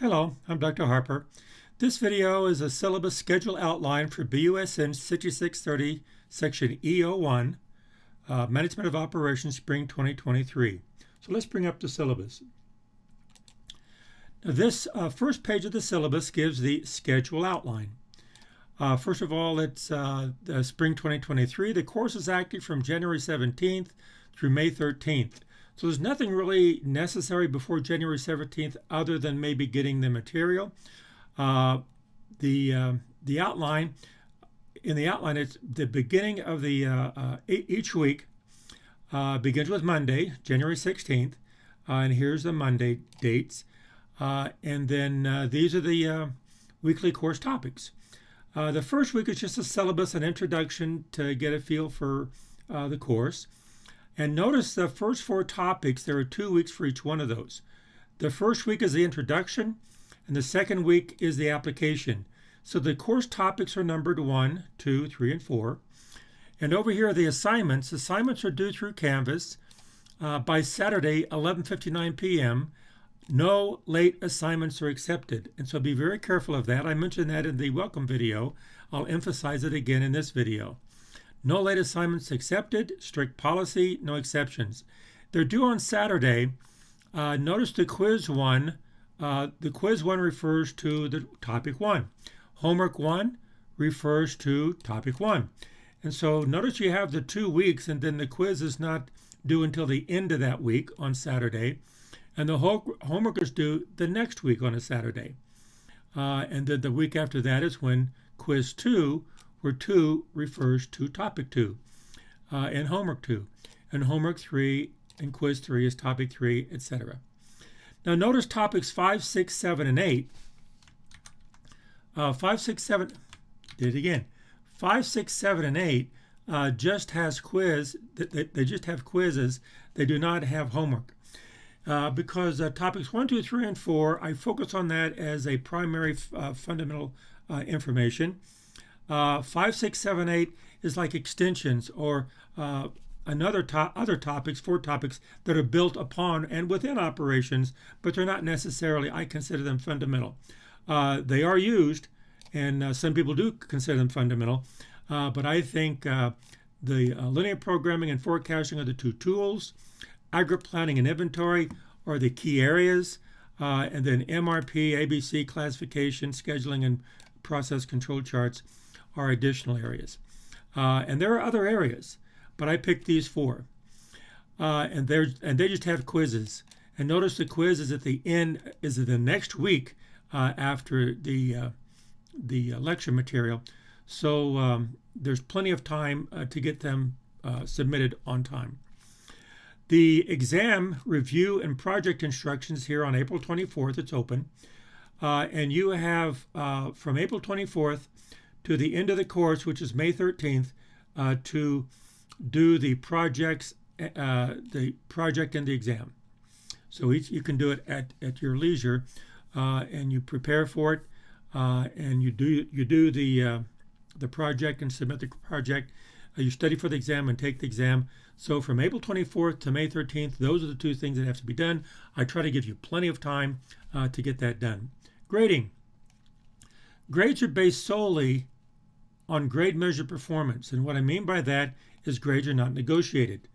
Hello, I'm Dr. Harper. This video is a syllabus schedule outline for BUSN 6630, Section E01, Management of Operations, Spring 2023. So let's bring up the syllabus. Now this first page of the syllabus gives the schedule outline. First of all, it's the Spring 2023. The course is active from January 17th through May 13th. So there's nothing really necessary before January 17th other than maybe getting the material. The outline, in the outline, it's the beginning of the each week begins with Monday, January 16th, and here's the Monday dates. And then these are the weekly course topics. The first week is just a syllabus, an introduction to get a feel for the course. And notice the first four topics, there are 2 weeks for each one of those. The first week is the introduction, and the second week is the application. So the course topics are numbered 1, 2, 3, and 4. And over here are the assignments. Assignments are due through Canvas by Saturday, 11:59 p.m. No late assignments are accepted. And so be very careful of that. I mentioned that in the welcome video. I'll emphasize it again in this video. No late assignments accepted, strict policy, no exceptions. They're due on Saturday. Notice the quiz one. The quiz one refers to the topic 1. Homework 1 refers to topic 1. And so notice you have the 2 weeks, and then the quiz is not due until the end of that week on Saturday. And the homework is due the next week on a Saturday. And then the week after that is when quiz 2, where 2 refers to topic 2 and homework 2. And homework 3 and quiz 3 is topic 3, etc. Now notice topics 5, 6, 7, and 8. 5, 6, 7, did it again. 5, 6, 7, and 8 just has quiz. They just have quizzes. They do not have homework. Because topics 1, 2, 3, and 4, I focus on that as a primary fundamental information. 5, 6, 7, 8 is like extensions or other topics, 4 topics that are built upon and within operations, but they're not necessarily, I consider them fundamental. They are used, and some people do consider them fundamental, but I think the linear programming and forecasting are the 2 tools. Aggregate planning and inventory are the key areas, and then MRP, ABC, classification, scheduling, and process control charts are additional areas. And there are other areas, but I picked these 4. And they just have quizzes. And notice the quiz is at the end, is the next week after the lecture material. So there's plenty of time to get them submitted on time. The exam review and project instructions here on April 24th, it's open. And you have from April 24th to the end of the course, which is May 13th, to do the project and the exam. So you can do it at your leisure, and you prepare for it, and you do the project and submit the project. You study for the exam and take the exam. So from April 24th to May 13th, those are the 2 things that have to be done. I try to give you plenty of time to get that done. Grading. Grades are based solely on grade measure performance. And what I mean by that is grades are not negotiated.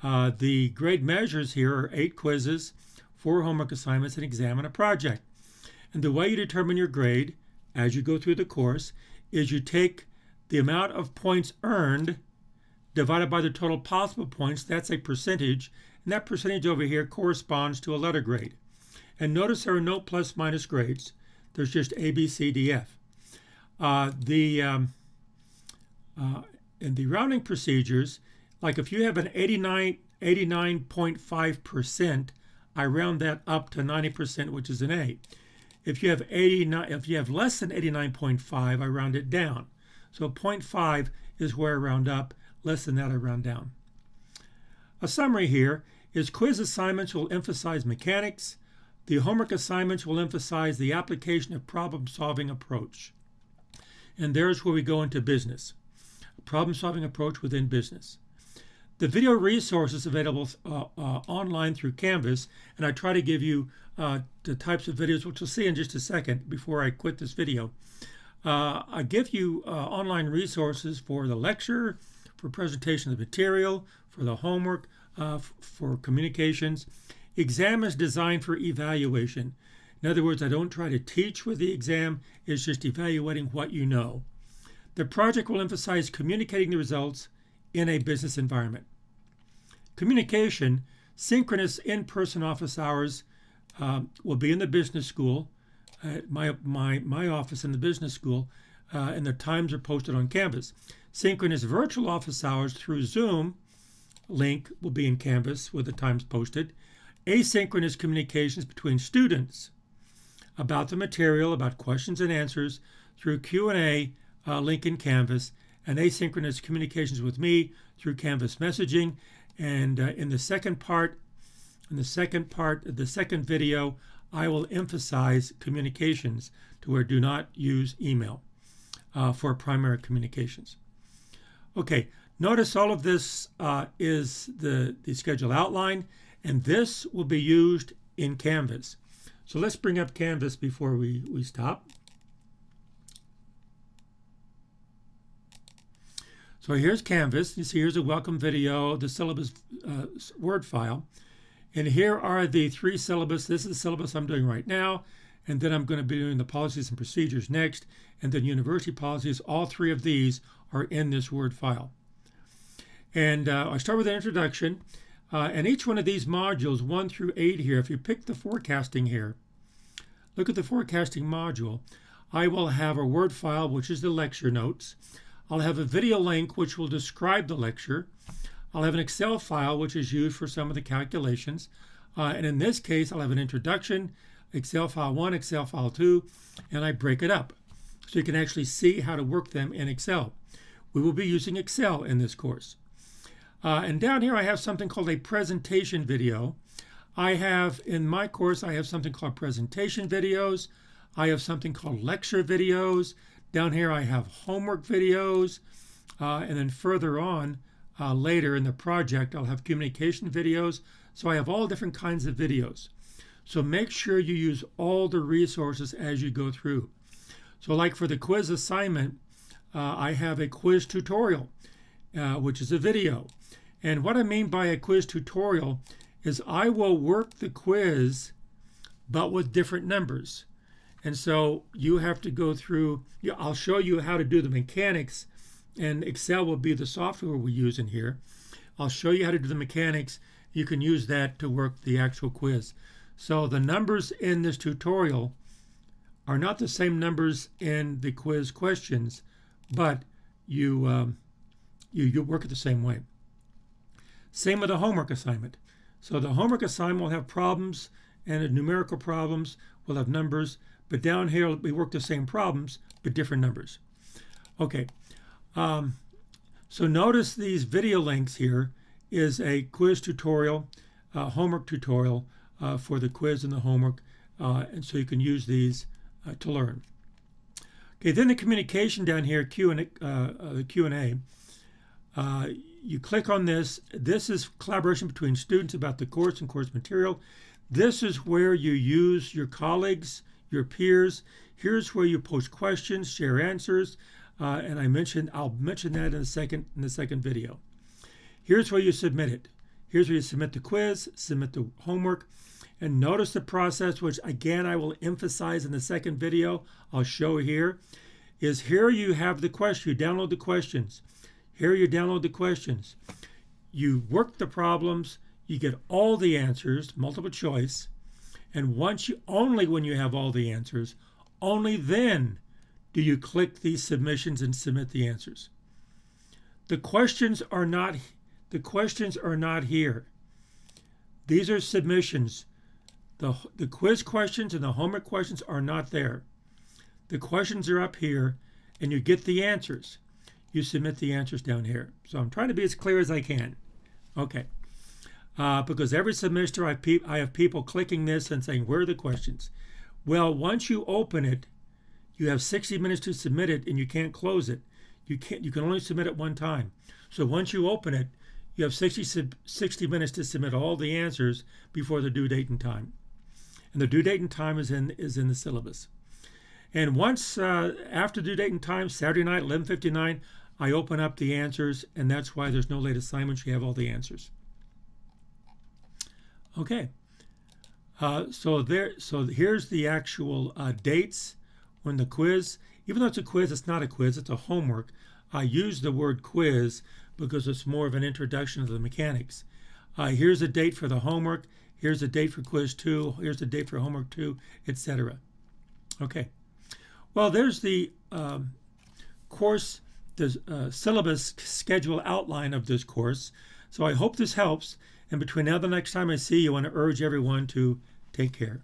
The grade measures here are 8 quizzes, 4 homework assignments, an exam, and a project. And the way you determine your grade as you go through the course is you take the amount of points earned divided by the total possible points. That's a percentage, and that percentage over here corresponds to a letter grade. And notice there are no plus minus grades. There's just A, B, C, D, F. In the rounding procedures, like if you have an 89.5%, I round that up to 90%, which is an A. If you have less than 89.5, I round it down. So 0.5 is where I round up. Less than that, I round down. A summary here is quiz assignments will emphasize mechanics. The homework assignments will emphasize the application of problem-solving approach. And there's where we go into business. Problem-solving approach within business. The video resources available online through Canvas, and I try to give you the types of videos, which we'll see in just a second before I quit this video. I give you online resources for the lecture, for presentation of the material, for the homework, for communications. Exam is designed for evaluation. In other words, I don't try to teach with the exam, it's just evaluating what you know. The project will emphasize communicating the results in a business environment. Communication, synchronous in-person office hours will be in the business school, my office in the business school, and the times are posted on Canvas. Synchronous virtual office hours through Zoom link will be in Canvas with the times posted. Asynchronous communications between students about the material, about questions and answers through Q&A link in Canvas, and asynchronous communications with me through Canvas messaging. And in the second video, I will emphasize communications to where do not use email for primary communications. Okay, notice all of this is the schedule outline, and this will be used in Canvas. So let's bring up Canvas before we stop. So here's Canvas. You see here's a welcome video, the syllabus Word file. And here are the 3 syllabus. This is the syllabus I'm doing right now. And then I'm going to be doing the policies and procedures next. And then university policies. All 3 of these are in this Word file. And I start with an introduction. And each one of these modules, 1 through 8 here, if you pick the forecasting here, look at the forecasting module, I will have a Word file, which is the lecture notes. I'll have a video link, which will describe the lecture. I'll have an Excel file, which is used for some of the calculations. And in this case, I'll have an introduction, Excel file 1, Excel file 2, and I break it up. So you can actually see how to work them in Excel. We will be using Excel in this course. And down here, I have something called a presentation video. In my course, I have something called presentation videos. I have something called lecture videos. Down here, I have homework videos. And then further on, later in the project, I'll have communication videos. So I have all different kinds of videos. So make sure you use all the resources as you go through. So like for the quiz assignment, I have a quiz tutorial, which is a video. And what I mean by a quiz tutorial is I will work the quiz, but with different numbers. And so you have to go through, I'll show you how to do the mechanics, and Excel will be the software we use in here. I'll show you how to do the mechanics. You can use that to work the actual quiz. So the numbers in this tutorial are not the same numbers in the quiz questions, but you work it the same way. Same with the homework assignment. So the homework assignment will have problems, and the numerical problems will have numbers, but down here we work the same problems, but different numbers. Okay, so notice these video links here is a quiz tutorial, homework tutorial for the quiz and the homework, and so you can use these to learn. Okay, then the communication down here, the Q&A. You click on this. This is collaboration between students about the course and course material. This is where you use your colleagues, your peers. Here's where you post questions, share answers, and I'll mention that in the second video. Here's where you submit it. Here's where you submit the quiz, submit the homework, and notice the process, which again I will emphasize in the second video. I'll show here. Is here you have the question. You download the questions. Here you download the questions. You work the problems. You get all the answers, multiple choice, and only when you have all the answers, only then do you click these submissions and submit the answers. The questions are not here. These are submissions. The quiz questions and the homework questions are not there. The questions are up here, and you get the answers. You submit the answers down here. So I'm trying to be as clear as I can. Okay. Because every semester I have people clicking this and saying, where are the questions? Well, once you open it, you have 60 minutes to submit it, and you can't close it. You can only submit it one time. So once you open it, You have 60 minutes to submit all the answers before the due date and time. And the due date and time is in the syllabus. And once after due date and time, Saturday night, 11:59, I open up the answers, and that's why there's no late assignments. You have all the answers. Okay. So here's the actual dates when the quiz. Even though it's a quiz, it's not a quiz. It's a homework. I use the word quiz because it's more of an introduction to the mechanics. Here's a date for the homework. Here's a date for quiz 2. Here's the date for homework 2, etc. Okay. Well, there's the course, the syllabus schedule outline of this course. So I hope this helps. And between now and the next time I see you, I want to urge everyone to take care.